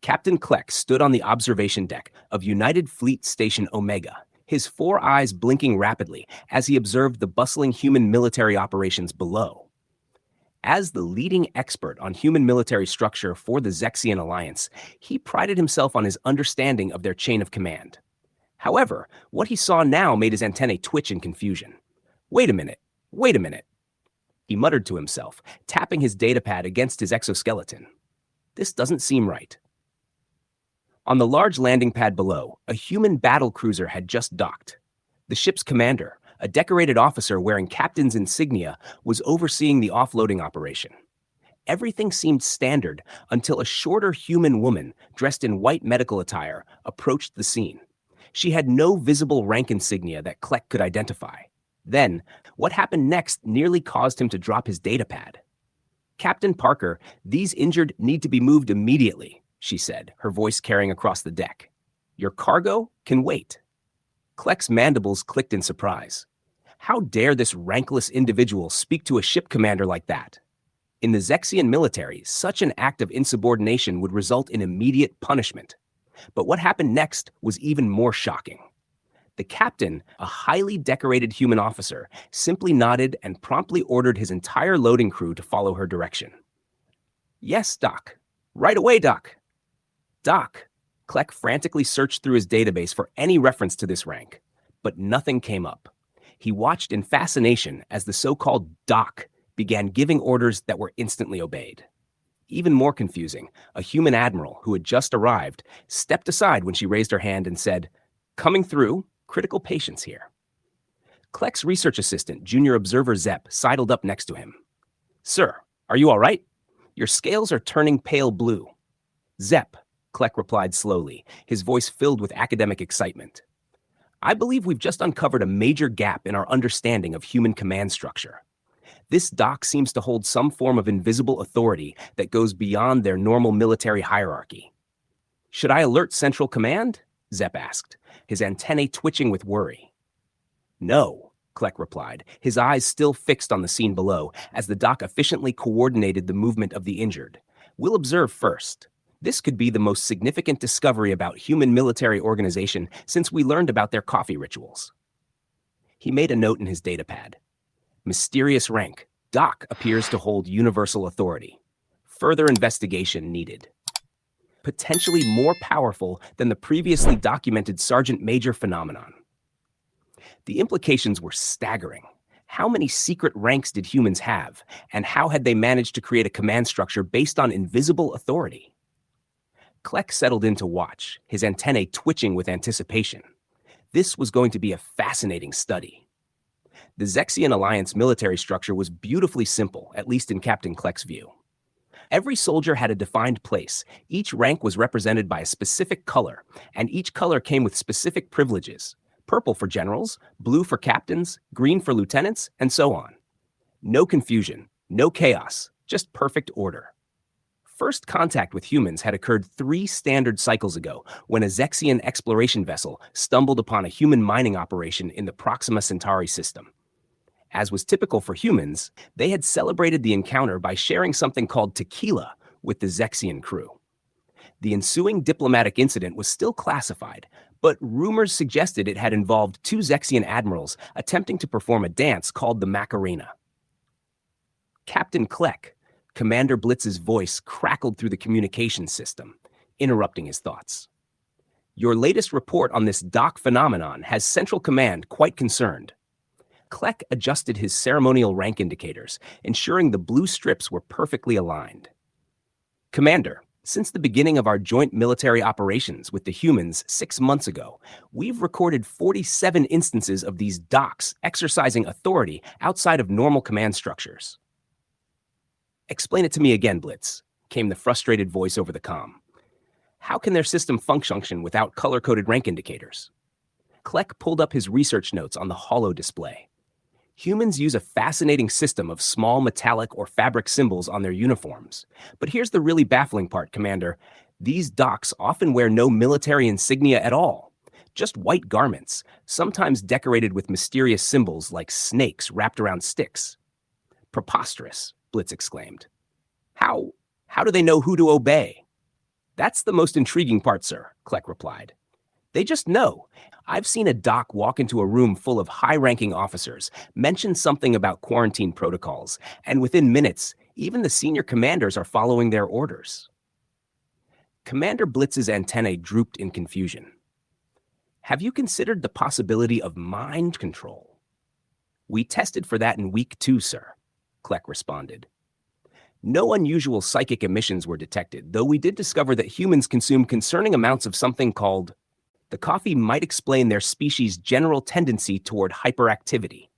Captain Kleck stood on the observation deck of United Fleet Station Omega, his four eyes blinking rapidly as he observed the bustling human military operations below. As the leading expert on human military structure for the Zexian Alliance, he prided himself on his understanding of their chain of command. However, what he saw now made his antennae twitch in confusion. Wait a minute. He muttered to himself, tapping his datapad against his exoskeleton. This doesn't seem right. On the large landing pad below, a human battle cruiser had just docked. The ship's commander, a decorated officer wearing captain's insignia, was overseeing the offloading operation. Everything seemed standard until a shorter human woman dressed in white medical attire approached the scene. She had no visible rank insignia that Kleck could identify. Then, what happened next nearly caused him to drop his datapad. "Captain Parker, these injured need to be moved immediately," she said, her voice carrying across the deck. "Your cargo can wait." Kleck's mandibles clicked in surprise. How dare this rankless individual speak to a ship commander like that? In the Zexian military, such an act of insubordination would result in immediate punishment. But what happened next was even more shocking. The captain, a highly decorated human officer, simply nodded and promptly ordered his entire loading crew to follow her direction. "Yes, Doc. Right away, Doc." "Doc." Kleck frantically searched through his database for any reference to this rank, but nothing came up. He watched in fascination as the so-called Doc began giving orders that were instantly obeyed. Even more confusing, a human admiral who had just arrived stepped aside when she raised her hand and said, "Coming through, critical patience here." Kleck's research assistant, Junior Observer Zepp, sidled up next to him. "Sir, are you all right? Your scales are turning pale blue." "Zepp," Kleck replied slowly, his voice filled with academic excitement. "I believe we've just uncovered a major gap in our understanding of human command structure. This doc seems to hold some form of invisible authority that goes beyond their normal military hierarchy." "Should I alert Central Command?" Zepp asked, his antennae twitching with worry. "No," Kleck replied, his eyes still fixed on the scene below as the doc efficiently coordinated the movement of the injured. "We'll observe first. This could be the most significant discovery about human military organization since we learned about their coffee rituals." He made a note in his datapad. "Mysterious rank. Doc appears to hold universal authority. Further investigation needed." Potentially more powerful than the previously documented Sergeant Major phenomenon. The implications were staggering. How many secret ranks did humans have, and how had they managed to create a command structure based on invisible authority? Kleck settled in to watch, his antennae twitching with anticipation. This was going to be a fascinating study. The Zexian Alliance military structure was beautifully simple, at least in Captain Kleck's view. Every soldier had a defined place, each rank was represented by a specific color, and each color came with specific privileges: purple for generals, blue for captains, green for lieutenants, and so on. No confusion, no chaos, just perfect order. First contact with humans had occurred 3 standard cycles ago when a Zexian exploration vessel stumbled upon a human mining operation in the Proxima Centauri system. As was typical for humans, they had celebrated the encounter by sharing something called tequila with the Zexian crew. The ensuing diplomatic incident was still classified, but rumors suggested it had involved 2 Zexian admirals attempting to perform a dance called the Macarena. "Captain Kleck," Commander Blitz's voice crackled through the communication system, interrupting his thoughts. "Your latest report on this doc phenomenon has Central Command quite concerned." Kleck adjusted his ceremonial rank indicators, ensuring the blue strips were perfectly aligned. "Commander, since the beginning of our joint military operations with the humans 6 months ago, we've recorded 47 instances of these docs exercising authority outside of normal command structures." "Explain it to me again, Blitz," came the frustrated voice over the comm. "How can their system function without color-coded rank indicators?" Kleck pulled up his research notes on the holo display. Humans use a fascinating system of small metallic or fabric symbols on their uniforms. But here's the really baffling part, Commander. These docs often wear no military insignia at all. Just white garments, sometimes decorated with mysterious symbols like snakes wrapped around sticks. "Preposterous," Blitz exclaimed. How do they know who to obey?" That's the most intriguing part, sir, Kleck replied. They just know. I've seen a doc walk into a room full of high-ranking officers, mention something about quarantine protocols, and within minutes, even the senior commanders are following their orders. Commander Blitz's antennae drooped in confusion. Have you considered the possibility of mind control? We tested for that in week 2, sir, Kleck responded. No unusual psychic emissions were detected, though we did discover that humans consume concerning amounts of something called the coffee might explain their species' general tendency toward hyperactivity.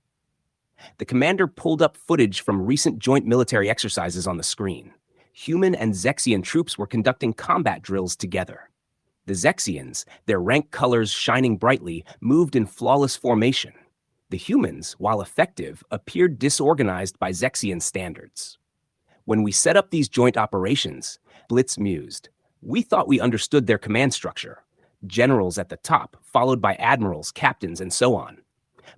The commander pulled up footage from recent joint military exercises on the screen. Human and Zexian troops were conducting combat drills together. The Zexians, their rank colors shining brightly, moved in flawless formation. The humans, while effective, appeared disorganized by Zexian standards. When we set up these joint operations, Blitz mused, we thought we understood their command structure. Generals at the top, followed by admirals, captains, and so on.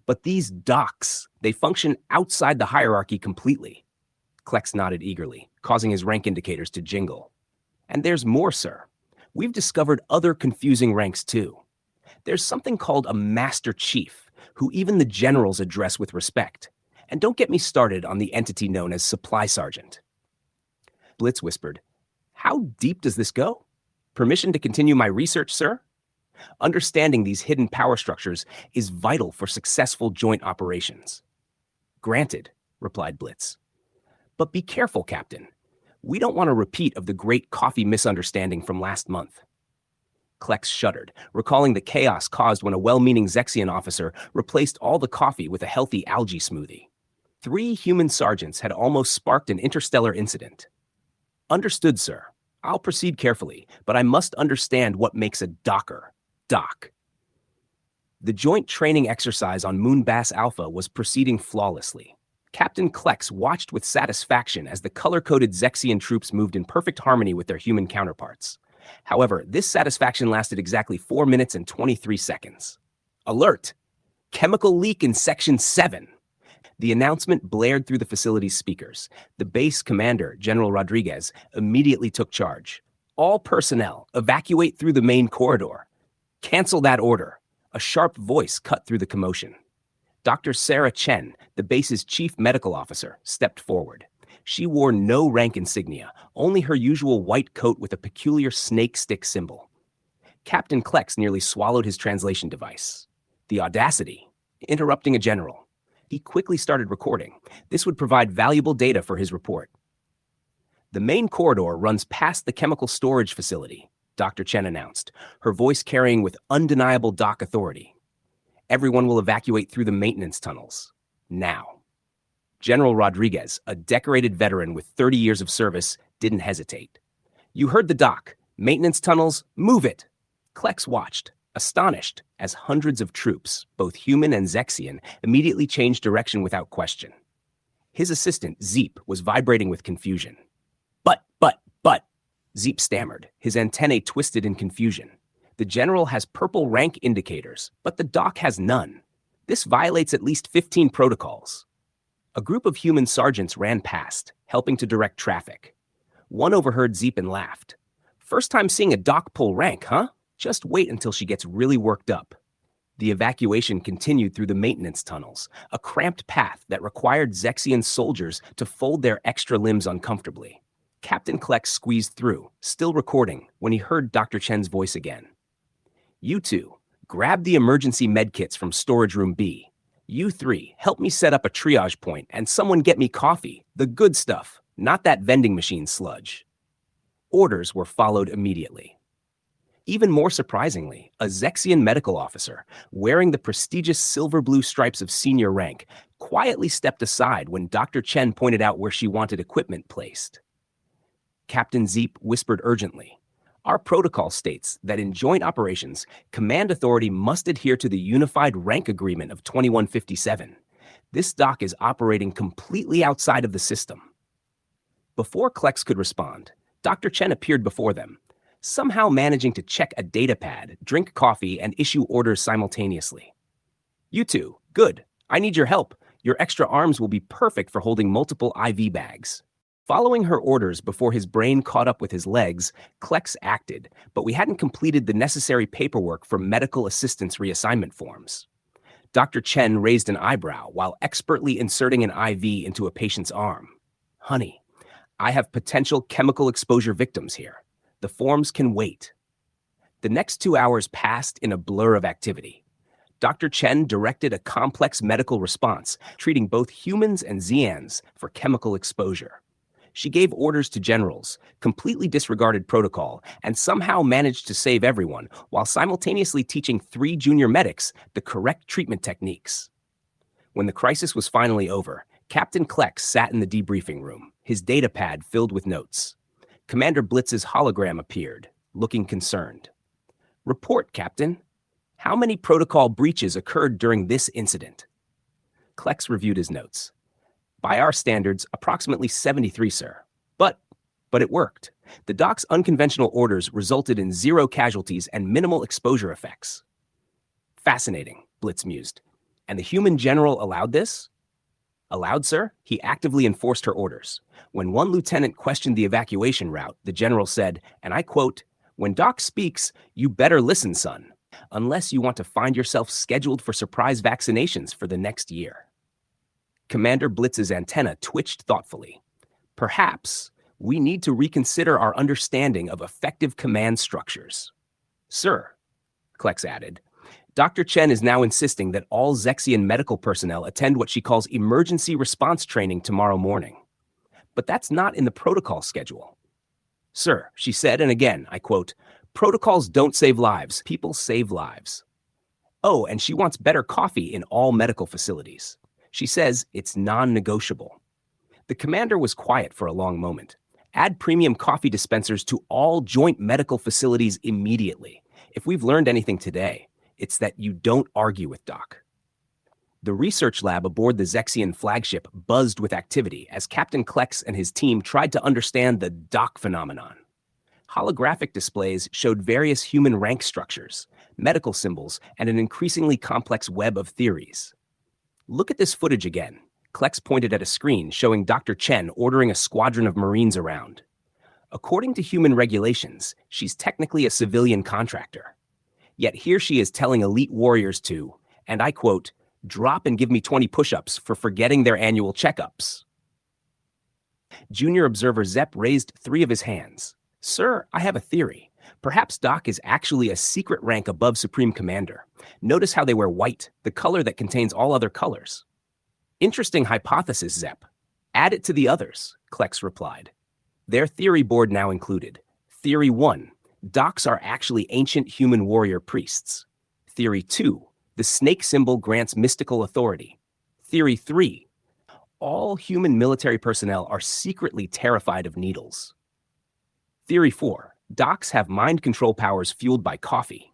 But these docs, they function outside the hierarchy completely. Klex nodded eagerly, causing his rank indicators to jingle. And there's more, sir. We've discovered other confusing ranks too. There's something called a Master Chief, who even the generals address with respect. And don't get me started on the entity known as Supply Sergeant. Blitz whispered, how deep does this go? Permission to continue my research, sir? Understanding these hidden power structures is vital for successful joint operations. Granted, replied Blitz. But be careful, Captain. We don't want a repeat of the great coffee misunderstanding from last month. Klex shuddered, recalling the chaos caused when a well-meaning Zexian officer replaced all the coffee with a healthy algae smoothie. 3 human sergeants had almost sparked an interstellar incident. Understood, sir. I'll proceed carefully, but I must understand what makes a docker. Doc. The joint training exercise on Moonbass Alpha was proceeding flawlessly. Captain Klex watched with satisfaction as the color-coded Zexian troops moved in perfect harmony with their human counterparts. However, this satisfaction lasted exactly 4 minutes and 23 seconds. Alert! Chemical leak in Section 7. The announcement blared through the facility's speakers. The base commander, General Rodriguez, immediately took charge. All personnel, evacuate through the main corridor. Cancel that order. A sharp voice cut through the commotion. Dr. Sarah Chen, the base's chief medical officer, stepped forward. She wore no rank insignia, only her usual white coat with a peculiar snake stick symbol. Captain Klex nearly swallowed his translation device. The audacity. Interrupting a general. He quickly started recording. This would provide valuable data for his report. The main corridor runs past the chemical storage facility, Dr. Chen announced, her voice carrying with undeniable doc authority. Everyone will evacuate through the maintenance tunnels. Now. General Rodriguez, a decorated veteran with 30 years of service, didn't hesitate. You heard the doc. Maintenance tunnels, move it. Klex watched, astonished, as hundreds of troops, both human and Zexian, immediately changed direction without question. His assistant, Zeep, was vibrating with confusion. But, Zeep stammered, his antennae twisted in confusion. The general has purple rank indicators, but the doc has none. This violates at least 15 protocols. A group of human sergeants ran past, helping to direct traffic. One overheard Zeep and laughed. First time seeing a doc pull rank, huh? Just wait until she gets really worked up. The evacuation continued through the maintenance tunnels, a cramped path that required Zexian soldiers to fold their extra limbs uncomfortably. Captain Klex squeezed through, still recording, when he heard Dr. Chen's voice again. You two, grab the emergency medkits from storage room B. You 3, help me set up a triage point and someone get me coffee, the good stuff, not that vending machine sludge. Orders were followed immediately. Even more surprisingly, a Zexian medical officer, wearing the prestigious silver-blue stripes of senior rank, quietly stepped aside when Dr. Chen pointed out where she wanted equipment placed. Captain Zeep whispered urgently, our protocol states that in joint operations, command authority must adhere to the Unified Rank Agreement of 2157. This dock is operating completely outside of the system. Before Klex could respond, Dr. Chen appeared before them, somehow managing to check a data pad, drink coffee, and issue orders simultaneously. You two, good. I need your help. Your extra arms will be perfect for holding multiple IV bags. Following her orders before his brain caught up with his legs, Klex acted, but we hadn't completed the necessary paperwork for medical assistance reassignment forms. Dr. Chen raised an eyebrow while expertly inserting an IV into a patient's arm. Honey, I have potential chemical exposure victims here. The forms can wait. The next 2 hours passed in a blur of activity. Dr. Chen directed a complex medical response, treating both humans and Xians for chemical exposure. She gave orders to generals, completely disregarded protocol, and somehow managed to save everyone while simultaneously teaching 3 junior medics the correct treatment techniques. When the crisis was finally over, Captain Klex sat in the debriefing room, his data pad filled with notes. Commander Blitz's hologram appeared, looking concerned. Report, Captain. How many protocol breaches occurred during this incident? Klex reviewed his notes. By our standards, approximately 73, sir. But it worked. The doc's unconventional orders resulted in 0 casualties and minimal exposure effects. Fascinating, Blitz mused. And the human general allowed this? Allowed, sir? He actively enforced her orders. When one lieutenant questioned the evacuation route, the general said, and I quote, "When Doc speaks, you better listen, son, unless you want to find yourself scheduled for surprise vaccinations for the next year." Commander Blitz's antenna twitched thoughtfully. Perhaps we need to reconsider our understanding of effective command structures. Sir, Klex added, Dr. Chen is now insisting that all Zexian medical personnel attend what she calls emergency response training tomorrow morning. But that's not in the protocol schedule. Sir, she said, and again, I quote, protocols don't save lives, people save lives. Oh, and she wants better coffee in all medical facilities. She says it's non-negotiable. The commander was quiet for a long moment. Add premium coffee dispensers to all joint medical facilities immediately. If we've learned anything today, it's that you don't argue with Doc. The research lab aboard the Zexian flagship buzzed with activity as Captain Klex and his team tried to understand the Doc phenomenon. Holographic displays showed various human rank structures, medical symbols, and an increasingly complex web of theories. Look at this footage again. Klex pointed at a screen showing Dr. Chen ordering a squadron of Marines around. According to human regulations, she's technically a civilian contractor. Yet here she is telling elite warriors to, and I quote, drop and give me 20 push-ups for forgetting their annual checkups. Junior observer Zepp raised 3 of his hands. Sir, I have a theory. Perhaps Doc is actually a secret rank above Supreme Commander. Notice how they wear white, the color that contains all other colors. Interesting hypothesis, Zepp. Add it to the others, Klex replied. Their theory board now included. Theory 1, Docs are actually ancient human warrior priests. Theory 2, the snake symbol grants mystical authority. Theory 3, all human military personnel are secretly terrified of needles. Theory 4, Docs have mind control powers fueled by coffee.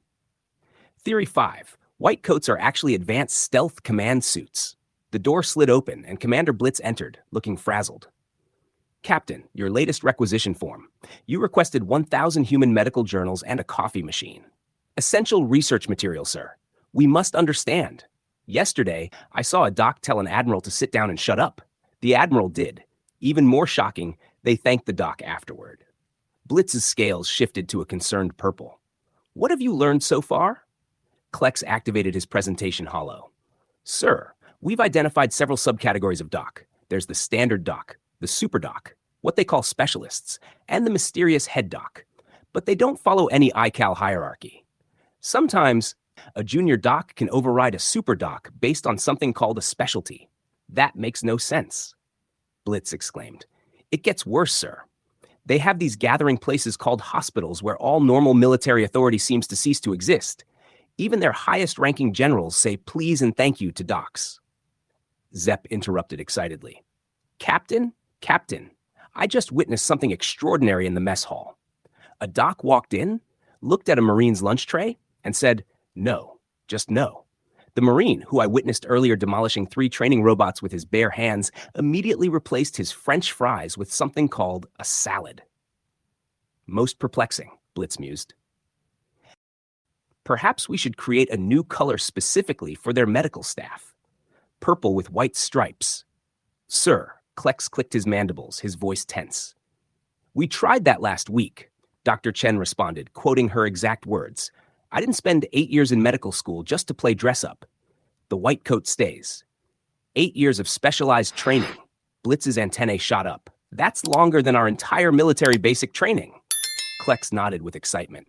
Theory 5, white coats are actually advanced stealth command suits. The door slid open and Commander Blitz entered, looking frazzled. Captain, your latest requisition form. You requested 1,000 human medical journals and a coffee machine. Essential research material, sir. We must understand. Yesterday, I saw a doc tell an admiral to sit down and shut up. The admiral did. Even more shocking, they thanked the doc afterward. Blitz's scales shifted to a concerned purple. What have you learned so far? Klex activated his presentation holo. Sir, we've identified several subcategories of doc. There's the standard doc, the super doc, what they call specialists, and the mysterious head doc. But they don't follow any ICAL hierarchy. Sometimes, a junior doc can override a super doc based on something called a specialty. That makes no sense. Blitz exclaimed. It gets worse, sir. They have these gathering places called hospitals where all normal military authority seems to cease to exist. Even their highest-ranking generals say please and thank you to docs. Zepp interrupted excitedly. Captain, I just witnessed something extraordinary in the mess hall. A doc walked in, looked at a Marine's lunch tray, and said, no, just no. The Marine, who I witnessed earlier demolishing 3 training robots with his bare hands, immediately replaced his French fries with something called a salad. Most perplexing, Blitz mused. Perhaps we should create a new color specifically for their medical staff. Purple with white stripes. Sir, Klex clicked his mandibles, his voice tense. "We tried that last week," Dr. Chen responded, quoting her exact words. "I didn't spend 8 years in medical school just to play dress-up. The white coat stays. 8 years of specialized training." Blitz's antennae shot up. "That's longer than our entire military basic training." Klex nodded with excitement.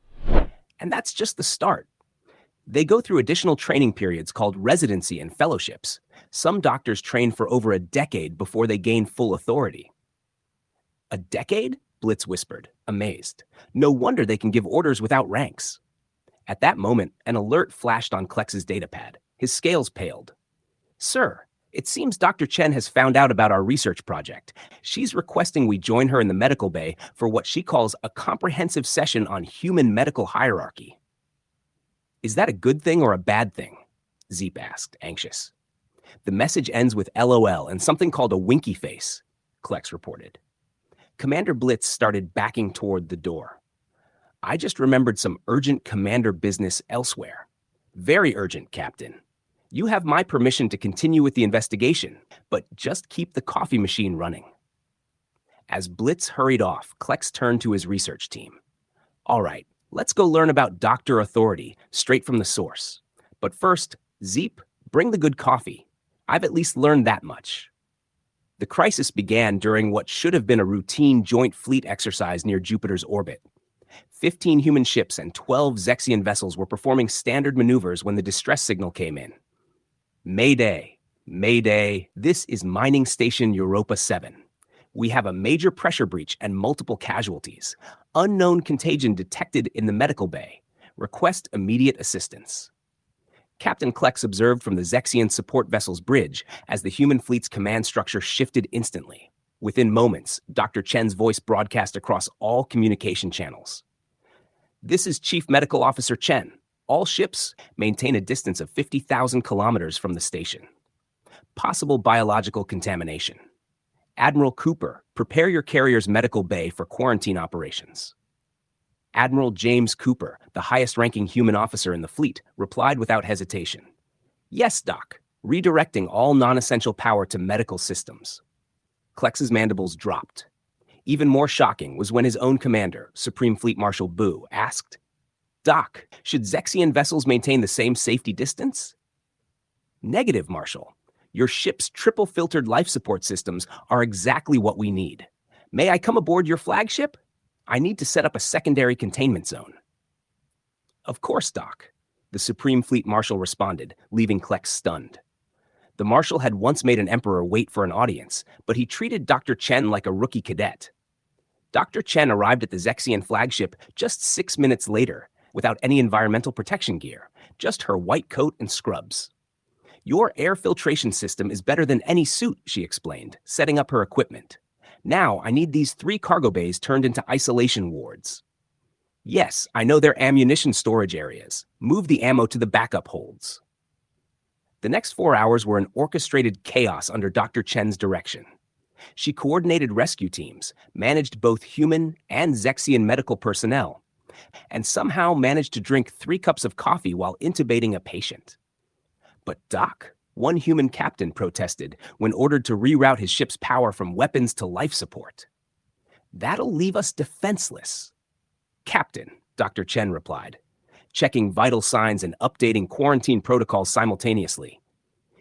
"And that's just the start. They go through additional training periods called residency and fellowships. Some doctors train for over a decade before they gain full authority." "A decade?" Blitz whispered, amazed. "No wonder they can give orders without ranks." At that moment, an alert flashed on Klex's datapad. His scales paled. "Sir, it seems Dr. Chen has found out about our research project. She's requesting we join her in the medical bay for what she calls a comprehensive session on human medical hierarchy." "Is that a good thing or a bad thing?" Zeep asked, anxious. "The message ends with LOL and something called a winky face," Klex reported. Commander Blitz started backing toward the door. "I just remembered some urgent commander business elsewhere." "Very urgent, Captain. You have my permission to continue with the investigation, but just keep the coffee machine running." As Blitz hurried off, Klex turned to his research team. "All right, let's go learn about Dr. Authority, straight from the source. But first, Zeep, bring the good coffee. I've at least learned that much." The crisis began during what should have been a routine joint fleet exercise near Jupiter's orbit. 15 human ships and 12 Zexian vessels were performing standard maneuvers when the distress signal came in. "Mayday, Mayday, this is Mining Station Europa 7. We have a major pressure breach and multiple casualties. Unknown contagion detected in the medical bay. Request immediate assistance." Captain Klex observed from the Zexian support vessel's bridge as the human fleet's command structure shifted instantly. Within moments, Dr. Chen's voice broadcast across all communication channels. "This is Chief Medical Officer Chen. All ships maintain a distance of 50,000 kilometers from the station. Possible biological contamination. Admiral Cooper, prepare your carrier's medical bay for quarantine operations." Admiral James Cooper, the highest-ranking human officer in the fleet, replied without hesitation. "Yes, Doc. Redirecting all non-essential power to medical systems." Klex's mandibles dropped. Even more shocking was when his own commander, Supreme Fleet Marshal Bu, asked, "Doc, should Zexian vessels maintain the same safety distance?" "Negative, Marshal. Your ship's triple-filtered life support systems are exactly what we need. May I come aboard your flagship? I need to set up a secondary containment zone." "Of course, Doc," the Supreme Fleet Marshal responded, leaving Klex stunned. The Marshal had once made an emperor wait for an audience, but he treated Dr. Chen like a rookie cadet. Dr. Chen arrived at the Zexian flagship just 6 minutes later, without any environmental protection gear, just her white coat and scrubs. "Your air filtration system is better than any suit," she explained, setting up her equipment. "Now I need these 3 cargo bays turned into isolation wards." "Yes, I know they're ammunition storage areas. Move the ammo to the backup holds." The next 4 hours were an orchestrated chaos under Dr. Chen's direction. She coordinated rescue teams, managed both human and Zexian medical personnel, and somehow managed to drink 3 cups of coffee while intubating a patient. "But Doc," one human captain protested when ordered to reroute his ship's power from weapons to life support. "That'll leave us defenseless." "Captain," Dr. Chen replied, checking vital signs and updating quarantine protocols simultaneously.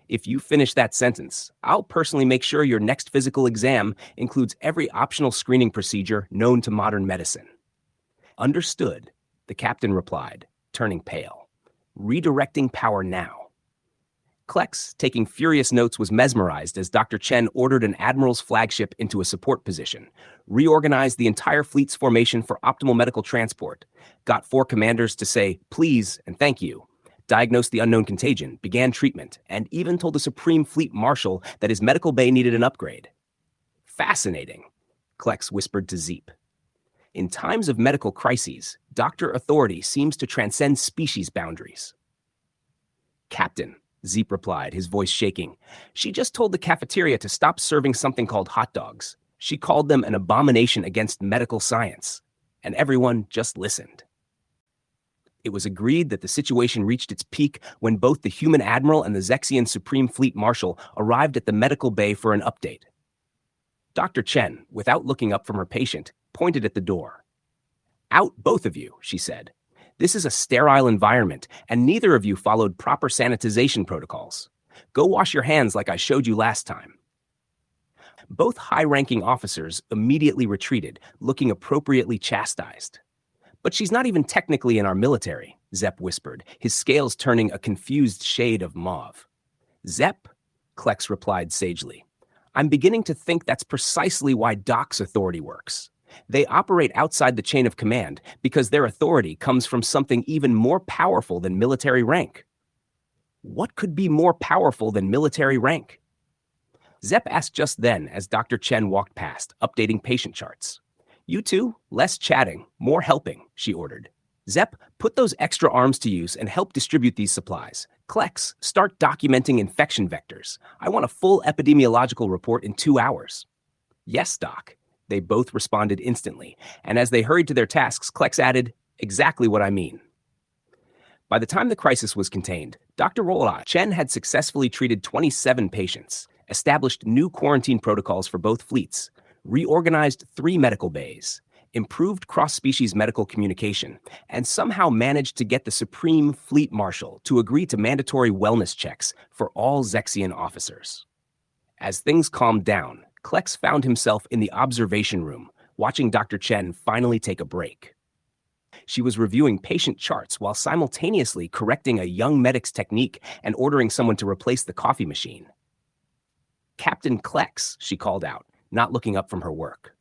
"If you finish that sentence, I'll personally make sure your next physical exam includes every optional screening procedure known to modern medicine." "Understood," the captain replied, turning pale. "Redirecting power now." Klex, taking furious notes, was mesmerized as Dr. Chen ordered an admiral's flagship into a support position, reorganized the entire fleet's formation for optimal medical transport, got 4 commanders to say please and thank you, diagnosed the unknown contagion, began treatment, and even told the Supreme Fleet Marshal that his medical bay needed an upgrade. "Fascinating," Klex whispered to Zeep. "In times of medical crises, Dr. Authority seems to transcend species boundaries." "Captain," Zeep replied, his voice shaking, "she just told the cafeteria to stop serving something called hot dogs. She called them an abomination against medical science. And everyone just listened." It was agreed that the situation reached its peak when both the human admiral and the Zexian Supreme Fleet Marshal arrived at the medical bay for an update. Dr. Chen, without looking up from her patient, pointed at the door. Out, both of you, she said. This is a sterile environment, and neither of you followed proper sanitization protocols. Go wash your hands like I showed you last time. Both high-ranking officers immediately retreated, looking appropriately chastised. But she's not even technically in our military, Zepp whispered, his scales turning a confused shade of mauve. Zepp, Klex replied sagely. I'm beginning to think that's precisely why Doc's authority works. They operate outside the chain of command because their authority comes from something even more powerful than military rank. What could be more powerful than military rank? Zepp asked just then as Dr. Chen walked past, updating patient charts. You two, less chatting, more helping, she ordered. Zepp, put those extra arms to use and help distribute these supplies. Klex, start documenting infection vectors. I want a full epidemiological report in 2 hours. Yes, Doc. They both responded instantly, and as they hurried to their tasks, Klex added, exactly what I mean. By the time the crisis was contained, Dr. Rolla Chen had successfully treated 27 patients, established new quarantine protocols for both fleets, reorganized 3 medical bays, improved cross-species medical communication, and somehow managed to get the Supreme Fleet Marshal to agree to mandatory wellness checks for all Zexian officers. As things calmed down, Klex found himself in the observation room, watching Dr. Chen finally take a break. She was reviewing patient charts while simultaneously correcting a young medic's technique and ordering someone to replace the coffee machine. Captain Klex, she called out, not looking up from her work.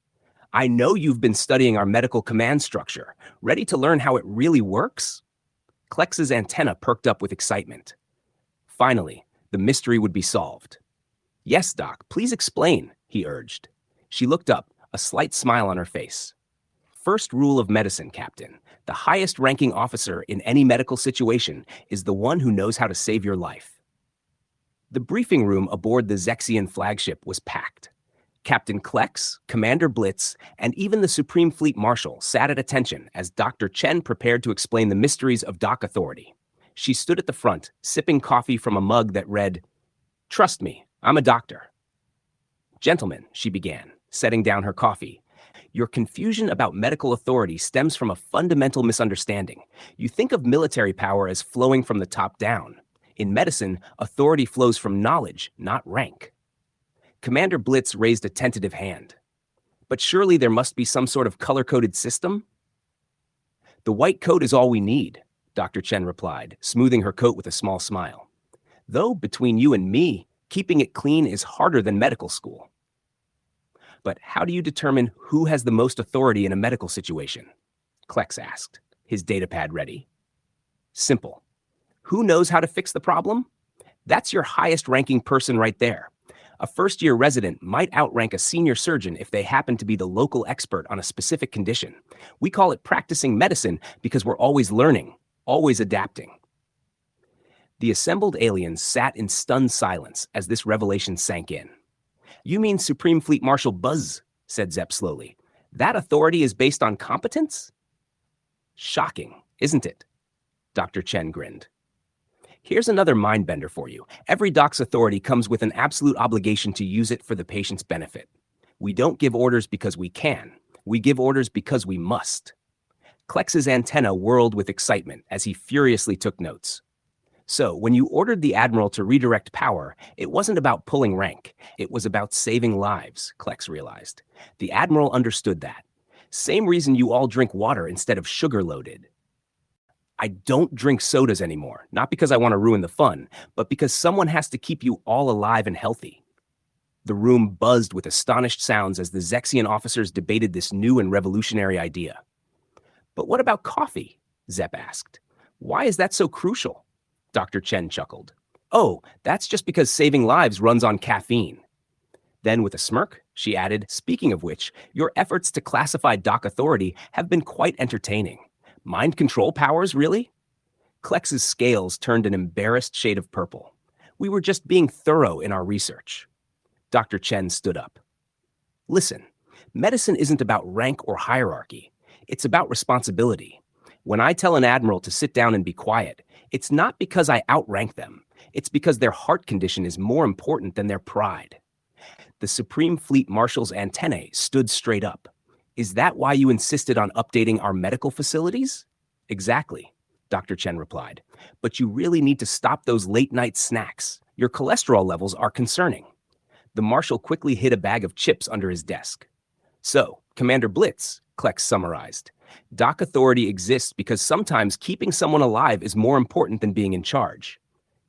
I know you've been studying our medical command structure. Ready to learn how it really works? Klex's antenna perked up with excitement. Finally, the mystery would be solved. Yes, Doc, please explain, he urged. She looked up, a slight smile on her face. First rule of medicine, Captain. The highest-ranking officer in any medical situation is the one who knows how to save your life. The briefing room aboard the Zexian flagship was packed. Captain Klex, Commander Blitz, and even the Supreme Fleet Marshal sat at attention as Dr. Chen prepared to explain the mysteries of Doc authority. She stood at the front, sipping coffee from a mug that read, Trust me, I'm a doctor. Gentlemen, she began, setting down her coffee. Your confusion about medical authority stems from a fundamental misunderstanding. You think of military power as flowing from the top down. In medicine, authority flows from knowledge, not rank. Commander Blitz raised a tentative hand. But surely there must be some sort of color-coded system? The white coat is all we need, Dr. Chen replied, smoothing her coat with a small smile. Though, between you and me, keeping it clean is harder than medical school. But how do you determine who has the most authority in a medical situation? Klex asked, his datapad ready. Simple. Who knows how to fix the problem? That's your highest-ranking person right there. A first-year resident might outrank a senior surgeon if they happen to be the local expert on a specific condition. We call it practicing medicine because we're always learning, always adapting. The assembled aliens sat in stunned silence as this revelation sank in. You mean Supreme Fleet Marshal Buzz, said Zepp slowly. That authority is based on competence? Shocking, isn't it? Dr. Chen grinned. Here's another mind-bender for you. Every doc's authority comes with an absolute obligation to use it for the patient's benefit. We don't give orders because we can. We give orders because we must. Klex's antenna whirled with excitement as he furiously took notes. So, when you ordered the Admiral to redirect power, it wasn't about pulling rank. It was about saving lives, Klex realized. The Admiral understood that. Same reason you all drink water instead of sugar-loaded. I don't drink sodas anymore, not because I want to ruin the fun, but because someone has to keep you all alive and healthy. The room buzzed with astonished sounds as the Zexian officers debated this new and revolutionary idea. But what about coffee? Zepp asked. Why is that so crucial? Dr. Chen chuckled. Oh, that's just because saving lives runs on caffeine. Then with a smirk, she added, speaking of which, your efforts to classify Doc authority have been quite entertaining. Mind control powers, really? Klex's scales turned an embarrassed shade of purple. We were just being thorough in our research. Dr. Chen stood up. Listen, medicine isn't about rank or hierarchy. It's about responsibility. When I tell an admiral to sit down and be quiet, it's not because I outrank them. It's because their heart condition is more important than their pride. The Supreme Fleet Marshal's antennae stood straight up. Is that why you insisted on updating our medical facilities? Exactly, Dr. Chen replied. But you really need to stop those late-night snacks. Your cholesterol levels are concerning. The Marshal quickly hid a bag of chips under his desk. So, Commander Blitz, Klex summarized, Doc authority exists because sometimes keeping someone alive is more important than being in charge.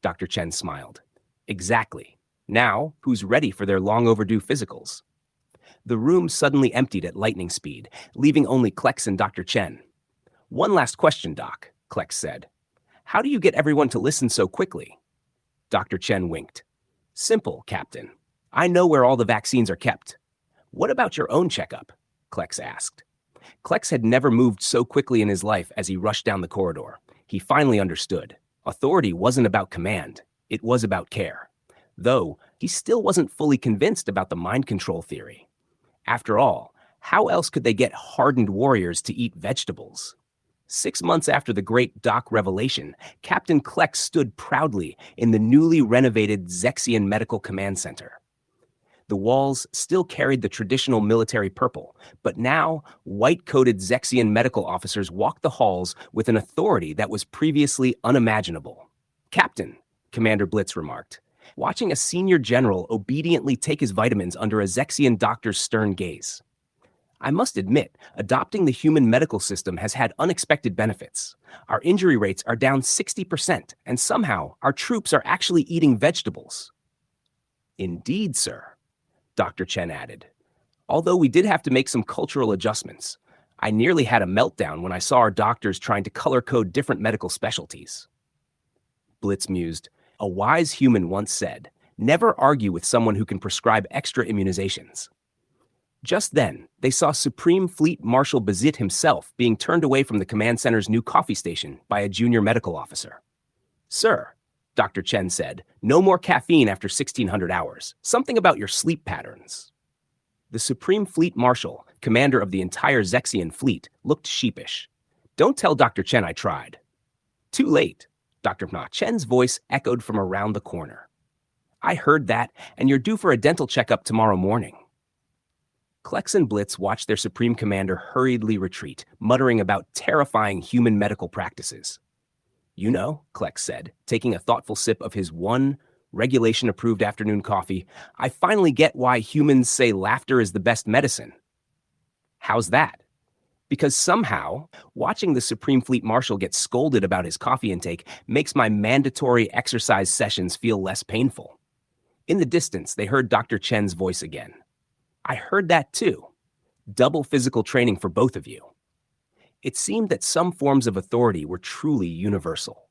Dr. Chen smiled. Exactly. Now, who's ready for their long overdue physicals? The room suddenly emptied at lightning speed, leaving only Klex and Dr. Chen. One last question, Doc, Klex said. How do you get everyone to listen so quickly? Dr. Chen winked. Simple, Captain. I know where all the vaccines are kept. What about your own checkup? Klex asked. Klex had never moved so quickly in his life as he rushed down the corridor. He finally understood. Authority wasn't about command. It was about care. Though, he still wasn't fully convinced about the mind control theory. After all, how else could they get hardened warriors to eat vegetables? 6 months after the great Doc revelation, Captain Klex stood proudly in the newly renovated Zexian Medical Command Center. The walls still carried the traditional military purple, but now white-coated Zexian medical officers walked the halls with an authority that was previously unimaginable. Captain, Commander Blitz remarked, watching a senior general obediently take his vitamins under a Zexian doctor's stern gaze. I must admit, adopting the human medical system has had unexpected benefits. Our injury rates are down 60%, and somehow our troops are actually eating vegetables. Indeed, sir, Dr. Chen added. Although we did have to make some cultural adjustments. I nearly had a meltdown when I saw our doctors trying to color code different medical specialties. Blitz mused. A wise human once said, never argue with someone who can prescribe extra immunizations. Just then, they saw Supreme Fleet Marshal Bazit himself being turned away from the command center's new coffee station by a junior medical officer. Sir, Dr. Chen said, no more caffeine after 1600 hours. Something about your sleep patterns. The Supreme Fleet Marshal, commander of the entire Zexian fleet, looked sheepish. Don't tell Dr. Chen I tried. Too late. Dr. Ma Chen's voice echoed from around the corner. I heard that, and you're due for a dental checkup tomorrow morning. Klex and Blitz watched their Supreme Commander hurriedly retreat, muttering about terrifying human medical practices. You know, Klex said, taking a thoughtful sip of his one regulation-approved afternoon coffee, I finally get why humans say laughter is the best medicine. How's that? Because somehow, watching the Supreme Fleet Marshal get scolded about his coffee intake makes my mandatory exercise sessions feel less painful. In the distance, they heard Dr. Chen's voice again. I heard that too. Double physical training for both of you. It seemed that some forms of authority were truly universal.